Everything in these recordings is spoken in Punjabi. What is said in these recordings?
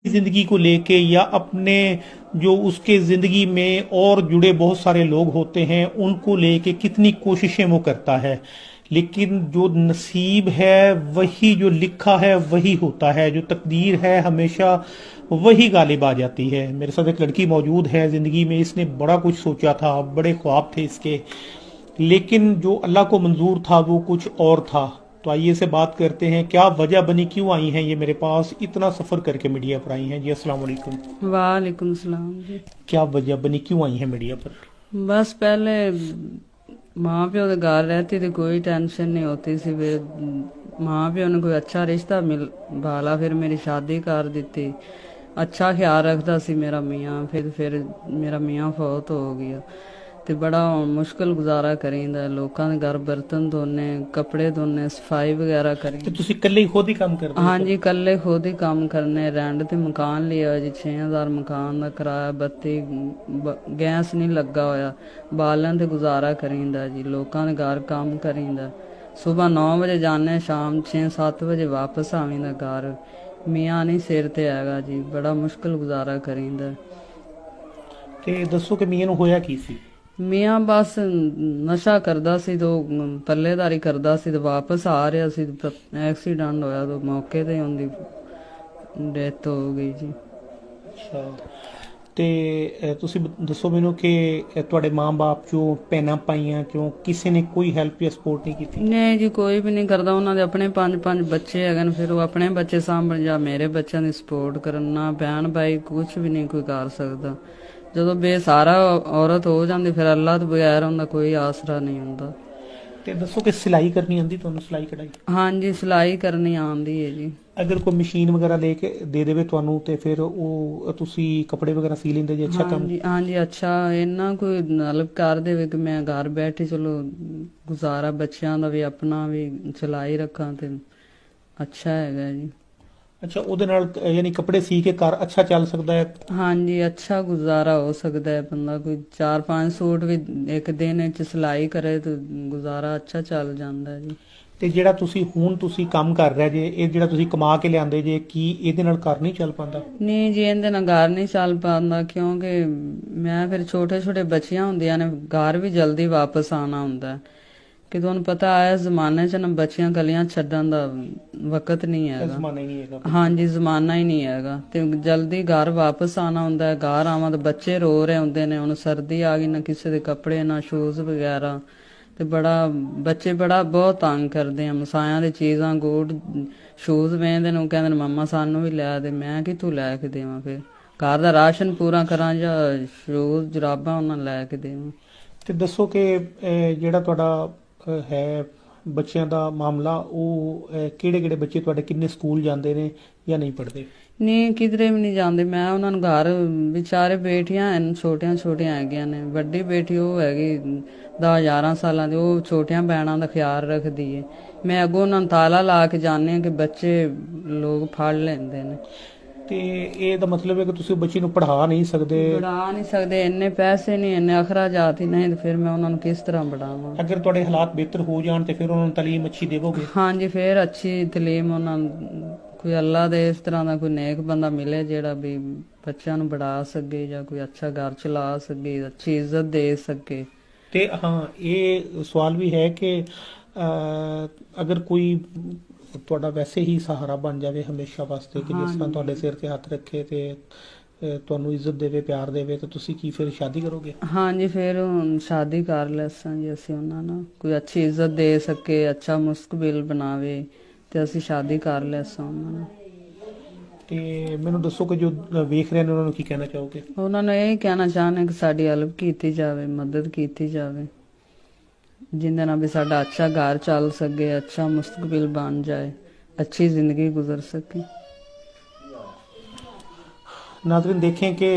जिंदगी को लेके या अपने जो उसके जिंदगी में और जुड़े बहुत सारे लोग होते हैं उनको लेके कितनी कोशिशें वो करता है, लेकिन जो नसीब है वही, जो लिखा है वही होता है, जो तकदीर है हमेशा वही गालिब आ जाती है। मेरे साथ एक लड़की मौजूद है जिंदगी में, इसने बड़ा कुछ सोचा था, बड़े ख्वाब थे इसके, लेकिन जो अल्लाह को मंजूर था वो कुछ और था। तो आइए से बात करते हैं क्या वजह बनी, क्यों आई हैं ये मेरे पास, इतना सफ़र करके मीडिया पर आई हैं जी। अस्सलाम वालेकुम। वालेकुम सलाम जी। क्या वजह बनी, क्यों आई हैं मीडिया पर? बस पहले माँ प्यो के घर रहती थी, कोई टेंशन नहीं होती सी। फिर माँ प्यो ने कोई अच्छा रिश्ता मिल भाला, फिर मेरी शादी कर दी। अच्छा ख्याल रखता सी मेरा मियाँ। फिर मेरा मियाँ फौत हो गया ਤੇ ਬੜਾ ਮੁਸ਼ਕਲ ਗੁਜ਼ਾਰਾ ਕਰੀਂਦਾ। ਲੋਕਾਂ ਦੇ ਘਰ ਬਰਤਨ ਧੋਣੇ, ਕੱਪੜੇ ਧੋਣੇ, ਸਫਾਈ ਵਗੈਰਾ ਕਰੀ। ਤੇ ਤੁਸੀਂ ਇਕੱਲੇ ਹੀ ਖੁਦ ਹੀ ਕੰਮ ਕਰਦੇ ਹੋ? ਹਾਂਜੀ, ਇਕੱਲੇ ਖੁਦ ਹੀ ਕੰਮ ਕਰਨੇ। ਰੈਂਟ ਤੇ ਮਕਾਨ ਲਿਆ ਜੀ, 6000 ਮਕਾਨ ਦਾ ਕਿਰਾਇਆ, ਬੱਤੀ ਗੈਸ ਨਹੀਂ ਲੱਗਾ ਹੋਇਆ, ਬਾਲਣ ਤੇ ਗੁਜ਼ਾਰਾ ਕਰੀਂਦਾ ਜੀ। ਲੋਕਾਂ ਦੇ ਘਰ ਕੰਮ ਕਰੀਂਦਾ। ਸਵੇਰ 9 ਵਜੇ ਜਾਂਦੇ, ਸ਼ਾਮ 6-7 ਵਜੇ ਵਾਪਸ ਆਵੀਂਦਾ ਘਰ। ਮੀਆਂ ਨਹੀਂ ਸਿਰ ਤੇ ਹੈਗਾ ਜੀ, ਬੜਾ ਮੁਸ਼ਕਲ ਗੁਜ਼ਾਰਾ ਕਰੀਂਦਾ। ਤੇ ਦੱਸੋ ਕਿ ਮੀਆਂ ਨੂੰ ਹੋਇਆ ਕੀ ਸੀ? ਮੀਆਂ ਬਸ ਨਸ਼ਾ ਕਰਦਾ ਸੀ, ਤੋਂ ਪੱਲੇਦਾਰੀ ਕਰਦਾ ਸੀ, ਤੇ ਵਾਪਸ ਆ ਰਿਹਾ ਸੀ, ਐਕਸੀਡੈਂਟ ਹੋਇਆ, ਤੋਂ ਮੌਕੇ ਤੇ ਉਹਦੀ ਡੈਥ ਹੋ ਗਈ ਜੀ। ਅੱਛਾ, ਤੇ ਤੁਸੀਂ ਦੱਸੋ ਮੈਨੂੰ ਕਿ ਤੁਹਾਡੇ ਮਾਂ-ਬਾਪ ਚੋਂ, ਭੈਣਾਂ ਭਾਈਆਂ ਚੋਂ ਕਿਸੇ ਨੇ ਕੋਈ ਹੈਲਪ ਜਾਂ ਸਪੋਰਟ ਨਹੀਂ ਕੀਤੀ? ਨਹੀਂ ਜੀ, ਕੋਈ ਵੀ ਨਹੀਂ ਕਰਦਾ। ਉਹਨਾਂ ਦੇ ਆਪਣੇ 5-5 ਬੱਚੇ ਹੈਗੇ ਨੇ, ਫਿਰ ਉਹ ਆਪਣੇ ਬੱਚੇ ਸਾਂਭਣ ਜਾਂ ਮੇਰੇ ਬੱਚਿਆਂ ਦੀ ਸਪੋਰਟ ਕਰਨ। ਨਾ ਭੈਣ ਭਾਈ ਕੁਝ ਵੀ ਨਹੀਂ ਕੋਈ ਕਰ ਸਕਦਾ। ਜਦੋਂ ਬੇਸਹਾਰਾ ਔਰਤ ਹੋ ਜਾਂਦੀ, ਫਿਰ ਅੱਲਾਹ ਤੋਂ ਬਗੈਰ ਉਹਦਾ ਕੋਈ ਆਸਰਾ ਨਹੀਂ ਹੁੰਦਾ। ਤੇ ਦੱਸੋ ਕਿ ਸਿਲਾਈ ਕਰਨੀ ਆਉਂਦੀ ਤੁਹਾਨੂੰ, ਸਿਲਾਈ ਕਢਾਈ? ਹਾਂਜੀ, ਸਿਲਾਈ ਕਰਨੀ ਆਉਂਦੀ ਹੈ ਜੀ। ਅਗਰ ਕੋਈ ਮਸ਼ੀਨ ਵਗੈਰਾ ਲੈ ਕੇ ਦੇ ਦੇਵੇ ਤੁਹਾਨੂੰ ਤੇ ਫਿਰ ਉਹ ਤੁਸੀਂ ਕੱਪੜੇ ਵਗੈਰਾ ਸੀ ਲੈਂਦੇ ਜੀ? ਅੱਛਾ ਕੰਮ। ਹਾਂਜੀ ਹਾਂਜੀ, ਅੱਛਾ ਇੰਨਾ ਕੋਈ ਮਤਲਬ ਕਰ ਦੇਵੇ ਕਿ ਮੈਂ ਘਰ ਬੈਠੇ ਚਲੋ ਗੁਜ਼ਾਰਾ, ਬੱਚਿਆਂ ਦਾ ਵੀ ਆਪਣਾ ਵੀ ਚਲਾਈ ਰੱਖਾਂ, ਤੇ ਅੱਛਾ ਹੈਗਾ ਜੀ। ਅੱਛਾ, ਉਹਦੇ ਨਾਲ ਯਾਨੀ ਕੱਪੜੇ ਸੀ ਕੇ ਘਰ ਅੱਛਾ ਚੱਲ ਸਕਦਾ ਹੈ? ਹਾਂਜੀ, ਅੱਛਾ ਗੁਜ਼ਾਰਾ ਹੋ ਸਕਦਾ ਹੈ। ਬੰਦਾ ਕੋਈ 4-5 ਸੂਟ ਵੀ ਇੱਕ ਦਿਨ ਵਿੱਚ ਸਿਲਾਈ ਕਰੇ ਤਾਂ ਗੁਜ਼ਾਰਾ ਅੱਛਾ ਚੱਲ ਜਾਂਦਾ ਜੀ। ਤੇ ਜਿਹੜਾ ਤੁਸੀਂ ਕੰਮ ਕਰ ਰਹੇ ਜੇ, ਇਹ ਜਿਹੜਾ ਤੁਸੀਂ ਕਮਾ ਕੇ ਲਿਆਂਦੇ ਜੇ, ਕੀ ਇਹਦੇ ਨਾਲ ਘਰ ਨਹੀਂ ਚੱਲ ਪਾਉਂਦਾ? ਨਹੀਂ ਜੀ, ਇਹਦੇ ਨਾਲ ਘਰ ਨਹੀਂ ਚੱਲ ਪਾਉਂਦਾ, ਕਿਉਂਕਿ ਮੈਂ ਫਿਰ ਛੋਟੇ ਬੱਚੀਆਂ ਹੁੰਦੀਆਂ ਨੇ, ਘਰ ਵੀ ਜਲਦੀ ਵਾਪਸ ਆਉਣਾ ਹੁੰਦਾ ਕਿ ਤੁਹਾਨੂੰ ਪਤਾ ਹੈ ਜ਼ਮਾਨੇ 'ਚ ਨਾ ਬੱਚੀਆਂ ਗਲੀਆਂ ਛੱਡਣ ਦਾ ਵਕਤ ਨਹੀਂ ਹੈਗਾ। ਜ਼ਮਾਨਾ ਹੀ ਨਹੀਂ ਹੈਗਾ। ਹਾਂਜੀ, ਜ਼ਮਾਨਾ ਹੀ ਨਹੀਂ ਹੈਗਾ, ਤੇ ਜਲਦੀ ਘਰ ਵਾਪਸ ਆਉਣਾ ਹੁੰਦਾ ਹੈ। ਘਰ ਆਵਾਂ ਤਾਂ ਬੱਚੇ ਰੋ ਰਹੇ ਹੁੰਦੇ ਨੇ, ਹੁਣ ਸਰਦੀ ਆ ਗਈ, ਨਾ ਕਿਸੇ ਦੇ ਕੱਪੜੇ, ਨਾ ਸ਼ੂਜ਼ ਵਗੈਰਾ, ਤੇ ਬੱਚੇ ਬਹੁਤ ਤੰਗ ਕਰਦੇ ਆ। ਮਸਾਇਆਂ ਦੀ ਚੀਜ਼ਾਂ, ਬੂਟ, ਸ਼ੂਜ਼ ਵੇਂਦੇ ਨੇ, ਉਹ ਕਹਿੰਦੇ ਨੇ ਮੰਮਾ ਸਾਨੂੰ ਵੀ ਲੈ ਦੇ। ਮੈਂ ਕਿੱਥੋਂ ਲੈ ਕੇ ਦੇਵਾਂ? ਫਿਰ ਘਰ ਦਾ ਰਾਸ਼ਨ ਪੂਰਾ ਕਰਾਂ ਜਾਂ ਸ਼ੂਜ਼ ਜਰਾਬਾਂ ਉਹਨਾਂ ਨੂੰ ਲੈ ਕੇ ਦੇਵਾਂ? ਤੇ ਦੱਸੋ ਕਿ ਜਿਹੜਾ ਤੁਹਾਡਾ ਹੈ ਬੱਚਿਆਂ ਦਾ ਮਾਮਲਾ, ਉਹ ਕਿਹੜੇ ਬੱਚੇ ਤੁਹਾਡੇ, ਕਿੰਨੇ ਸਕੂਲ ਜਾਂਦੇ ਨੇ ਜਾਂ ਨਹੀਂ ਪੜ੍ਹਦੇ? ਨਹੀਂ, ਕਿਧਰੇ ਵੀ ਨਹੀਂ ਜਾਂਦੇ। ਮੈਂ ਉਹਨਾਂ ਨੂੰ ਘਰ, ਵਿਚਾਰੇ ਬੇਟੀਆਂ ਹਨ, ਛੋਟੀਆਂ ਹੈਗੀਆਂ ਨੇ। ਵੱਡੀ ਬੇਟੀ ਉਹ ਹੈਗੀ 10-11 ਸਾਲਾਂ ਦੀ, ਉਹ ਛੋਟੀਆਂ ਭੈਣਾਂ ਦਾ ਖਿਆਲ ਰੱਖਦੀ ਏ। ਮੈਂ ਅੱਗੋਂ ਉਹਨਾਂ ਨੂੰ ਤਾਲਾ ਲਾ ਕੇ ਜਾਂਦੇ ਕਿ ਬੱਚੇ ਲੋਕ ਫੜ ਲੈਂਦੇ ਨੇ। ਤੇ ਇਹ ਦਾ ਮਤਲਬ ਹੈ ਕਿ ਤੁਸੀਂ ਬੱਚੀ ਨੂੰ ਪੜ੍ਹਾ ਨਹੀਂ ਸਕਦੇ? ਇੰਨੇ ਪੈਸੇ ਨਹੀਂ, ਇੰਨੇ ਅਖਰਾਜਾਤ ਹੀ ਨਹੀਂ, ਤੇ ਫਿਰ ਮੈਂ ਉਹਨਾਂ ਨੂੰ ਕਿਸ ਤਰ੍ਹਾਂ ਪੜ੍ਹਾਵਾਂ? ਅਗਰ ਤੁਹਾਡੇ ਹਾਲਾਤ ਬਿਹਤਰ ਹੋ ਜਾਣ ਤੇ ਫਿਰ ਉਹਨਾਂ ਨੂੰ ਤਾਲੀਮ ਅੱਛੀ ਦੇਵੋਗੇ? ਹਾਂਜੀ, ਫਿਰ ਅੱਛੀ ਤਾਲੀਮ ਉਹਨਾਂ ਨੂੰ, ਕੋਈ ਅੱਲਾ ਦੇ ਇਸ ਤਰ੍ਹਾਂ ਦਾ ਕੋਈ ਨੇਕ ਬੰਦਾ ਮਿਲੇ ਜਿਹੜਾ ਵੀ ਬੱਚਿਆਂ ਨੂੰ ਪੜ੍ਹਾ ਸਕੇ, ਜਾਂ ਕੋਈ ਅੱਛਾ ਘਰ ਚਲਾ ਸਕੇ, ਅੱਛੀ ਇੱਜ਼ਤ ਦੇ ਸਕੇ। ਤੇ ਹਾਂ, ਇਹ ਸਵਾਲ ਵੀ ਹੈ ਕਿ ਅਗਰ ਕੋਈ ਤੁਹਾਡਾ ਵੈਸੇ ਹੀ ਸਹਾਰਾ ਬਣ ਜਾਵੇ ਹਮੇਸ਼ਾ ਵਾਸਤੇ, ਕਿ ਜਿਸ ਤਰ੍ਹਾਂ ਤੁਹਾਡੇ ਸਿਰ ਤੇ ਹੱਥ ਰੱਖੇ ਤੇ ਤੁਹਾਨੂੰ ਇੱਜ਼ਤ ਦੇਵੇ, ਪਿਆਰ ਦੇਵੇ, ਤਾਂ ਤੁਸੀਂ ਕੀ ਫਿਰ ਸ਼ਾਦੀ ਕਰੋਗੇ? ਹਾਂਜੀ, ਫਿਰ ਸ਼ਾਦੀ ਕਰ ਲੈਸਾਂ ਜੀ ਅਸੀਂ ਉਹਨਾਂ ਨਾਲ। ਕੋਈ ਅੱਛੀ ਇੱਜ਼ਤ ਦੇ ਸਕੇ, ਅੱਛਾ ਮੁਸਤਕਬਲ ਬਣਾਵੇ, ਤੇ ਅਸੀਂ ਸ਼ਾਦੀ ਕਰ ਲੈਸਾਂ ਉਹਨਾਂ ਨਾਲ। ਤੇ ਮੈਨੂੰ ਦੱਸੋ ਕਿ ਜੋ ਵੇਖ ਰਹੇ ਨੇ ਉਹਨਾਂ ਨੂੰ ਕੀ ਕਹਿਣਾ ਚਾਹੋਗੇ? ਉਹਨਾਂ ਨੂੰ ਇਹ ਕਹਿਣਾ ਚਾਹੁੰਦੇ ਕਿ ਸਾਡੀ ਹੈਲਪ ਕੀਤੀ ਜਾਵੇ, ਮਦਦ ਕੀਤੀ ਜਾਵੇ, ਜਿੰਦੇ ਨਾਲ ਵੀ ਸਾਡਾ ਅੱਛਾ ਘਰ ਚੱਲ ਸਕੇ, ਅੱਛਾ ਮੁਸਤਕਬਲ ਬਣ ਜਾਏ, अच्छी ज़िंदगी गुजर सके। नाज़रीन, देखें कि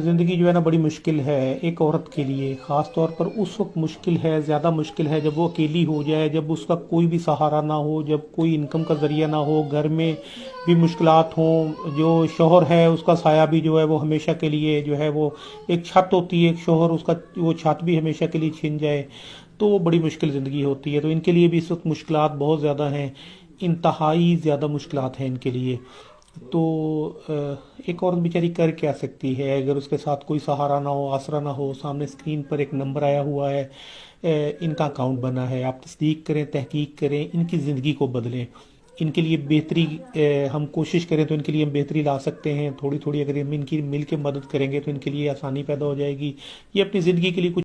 ज़िंदगी जो है ना बड़ी मुश्किल है एक औरत के लिए, ख़ास तौर पर उस वक्त मुश्किल है, ज़्यादा मुश्किल है जब वो अकेली हो जाए, जब उसका कोई भी सहारा ना हो, जब कोई इनकम का ज़रिया ना हो, घर में भी मुश्किलात हों, जो शौहर है उसका साया भी जो है वो हमेशा के लिए जो है वो एक छत होती है, एक शौहर उसका वो छत भी हमेशा के लिए छिन जाए तो वो बड़ी मुश्किल ज़िंदगी होती है। तो इनके लिए भी इस वक्त मुश्किलात बहुत ज़्यादा हैं, इंतहाई ज़्यादा मुश्किलात हैं इनके लिए। तो एक औरत बेचारी कर क्या सकती है अगर उसके साथ कोई सहारा ना हो, आसरा ना हो। सामने स्क्रीन पर एक नंबर आया हुआ है, इनका अकाउंट बना है, आप तस्दीक करें, तहकीक करें, इनकी ज़िंदगी को बदलें। इनके लिए बेहतरी हम कोशिश करें तो इनके लिए हम बेहतरी ला सकते हैं। थोड़ी थोड़ी अगर हम इनकी मिल के मदद करेंगे तो इनके लिए आसानी पैदा हो जाएगी। ये अपनी ज़िंदगी के लिए कुछ